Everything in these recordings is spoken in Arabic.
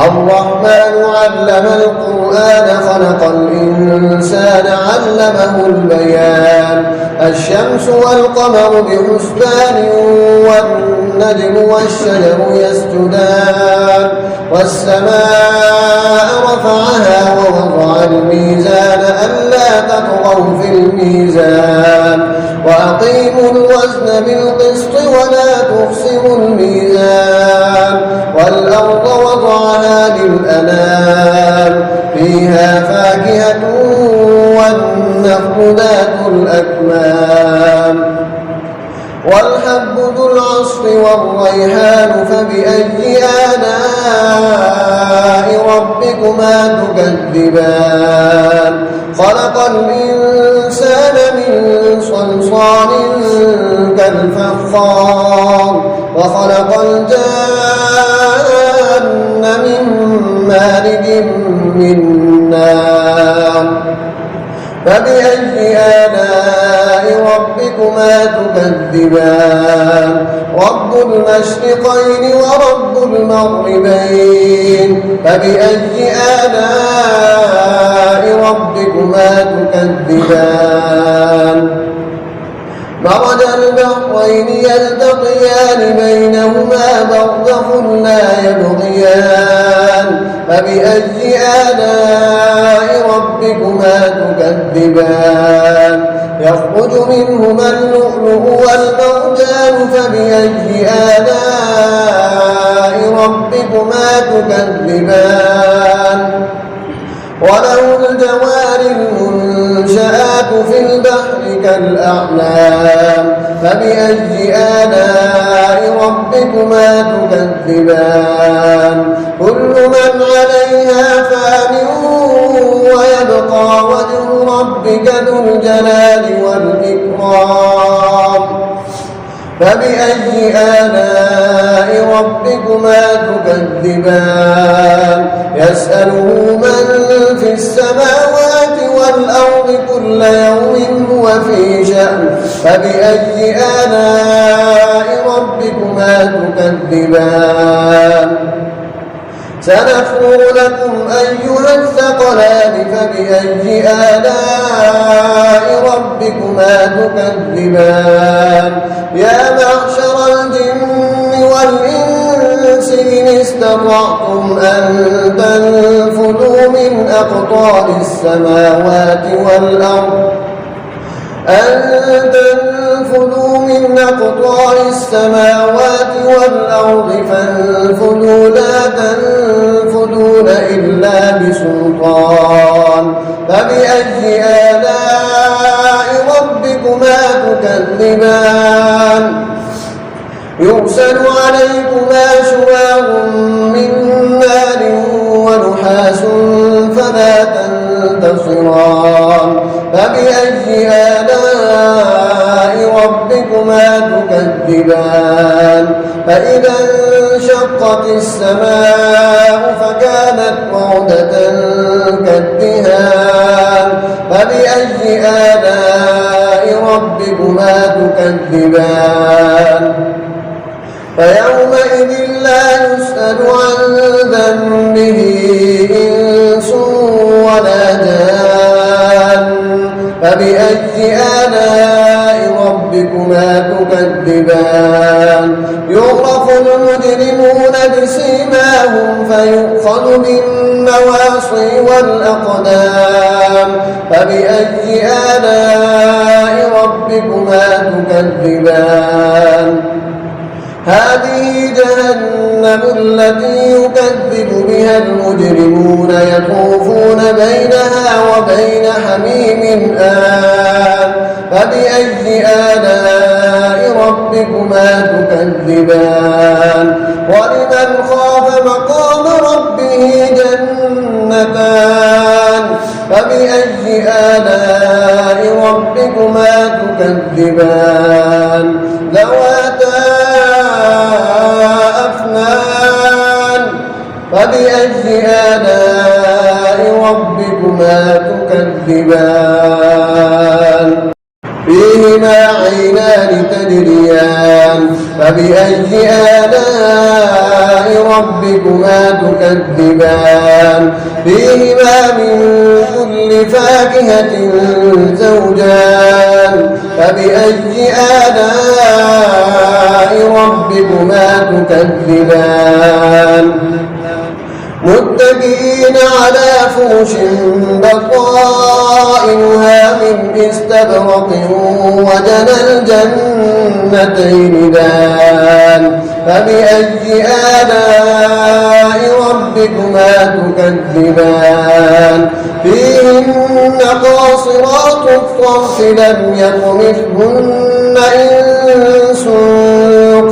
الرحمن علم القرآن خلق الإنسان علمه البيان الشمس والقمر بحسبان والنجم والشجر يسجدان والسماء رفعها ووضع الميزان ألا تطغوا في الميزان وأقيموا الوزن بالقسط ولا تخسروا الميزان والأرض وضعها للأنام فيها فاكهة والنخل ذات الأكمام والحب ذو العصف والريحان فبأي آلاء ربكما تكذبان خلق الإنسان من صلصال كالفخار وخلق الجان من مارج من نار فبأي آلاء ربكما تكذبان رب المشرقين ورب المغربين فبأي آلاء ربكما تكذبان مرج البحرين يلتقيان بينهما برزخ لا يبغيان فبأي آلاء ربكما تكذبان يخرج منهما اللؤلؤ والمرجان فبأي آلاء ربكما تكذبان وله الجوار المنشآت في البحر كالأعلام فبأي آلاء ربكما تكذبان كل من عليها فان ويبقى وجه ربك ذو الجلال والإكرام فبأي آلاء ربكما تكذبان يسأله من في السماوات والأرض كل يوم هو في شأن فبأي آلاء ربكما تكذبان سنفرغ لكم أيها الثقلان فبأي آلاء ربكما تكذبان يا معشر الجن والإنس إن استطعتم أن تنفذوا من أقطار السماوات والأرض فانفذوا لا تنفذون إلا بسلطان فبأي آلاء ربكما تكذبان يرسل عليكما شواظ من نار ونحاس فلا تنتصران فبأي آلاء ربكما تكذبان فإذا انشقت السماء فكانت وردة كالدهان فبأي آلاء ربكما تكذبان فيومئذ لا يسأل عن ذنبه إنس ولا جان فبأي آلاء ربكما تكذبان يعرف المجرمون بسيماهم فيؤخذ بالنواصي والأقدام فبأي آلاء ربكما تكذبان هذه جهنم التي يكذب بها المجرمون يطوفون بينها وبين حميم آن فبأي آلاء ربكما تكذبان ولمن خاف مقام ربه جنتان فبأي آلاء ربكما تكذبان ذواتا أفنان فبأي آلاء ربكما تكذبان فيهما عينان تجريان فبأي آلاء ربكما تكذبان فيهما من كل فاكهة زوجان فبأي آلاء ربكما تكذبان متكئين على فرش بطائنها من استبرق وجنى الجنتين دان فبأي آلاء ربكما تكذبان فيهن قاصرات الطرف لم يطمثهن إنس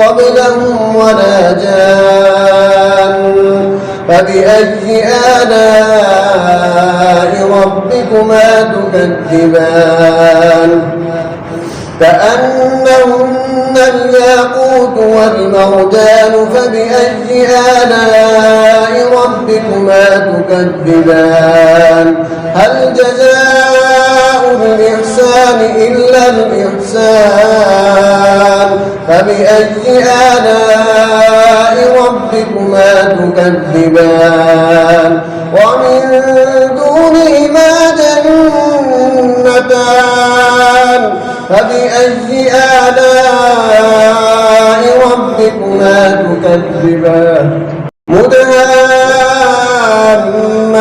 قبلهم ولا جان فبأي آلاء ربكما تكذبان كأنهن الياقوت والمرجان فبأي آلاء ربكما تكذبان هل جزاء الإحسان إلا الإحسان فبأي آلاء ربكما تكذبان ومن دونهما جنتان فبأي آلاء ربكما تكذبان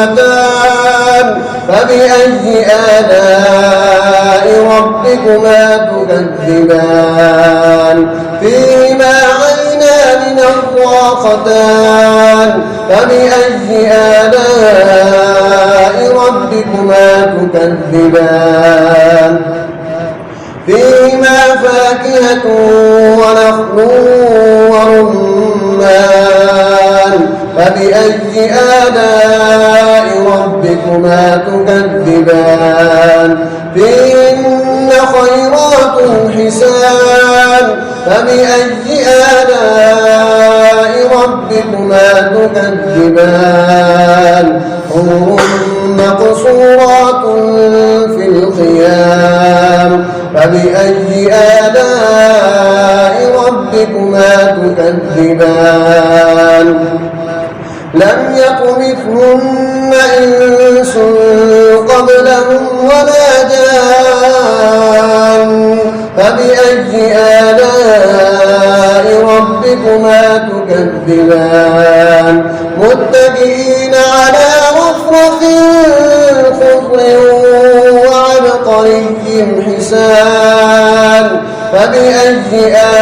مدهامتان فبأي آلاء ربكما تكذبان فيهما عينان نضاختان فبأي آلاء ربكما تكذبان فيهما فاكهة ونخل ورمان فبأي آلاء ربكما تكذبان فيهن خيرات حسان فبأي آلاء ربكما تكذبان حور مقصورات في الخيام فبأي آلاء ربكما تكذبان لم يطمثهن إنس قبلهم ولا جان فبأي آلاء ربكما تكذبان متكئين على رفرف خضر وعبقري حسان فبأي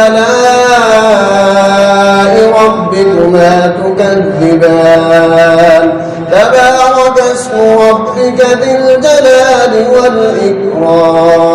آلاء ربكما تكذبان تبارك اسم ربك ذي الجلال والإكرام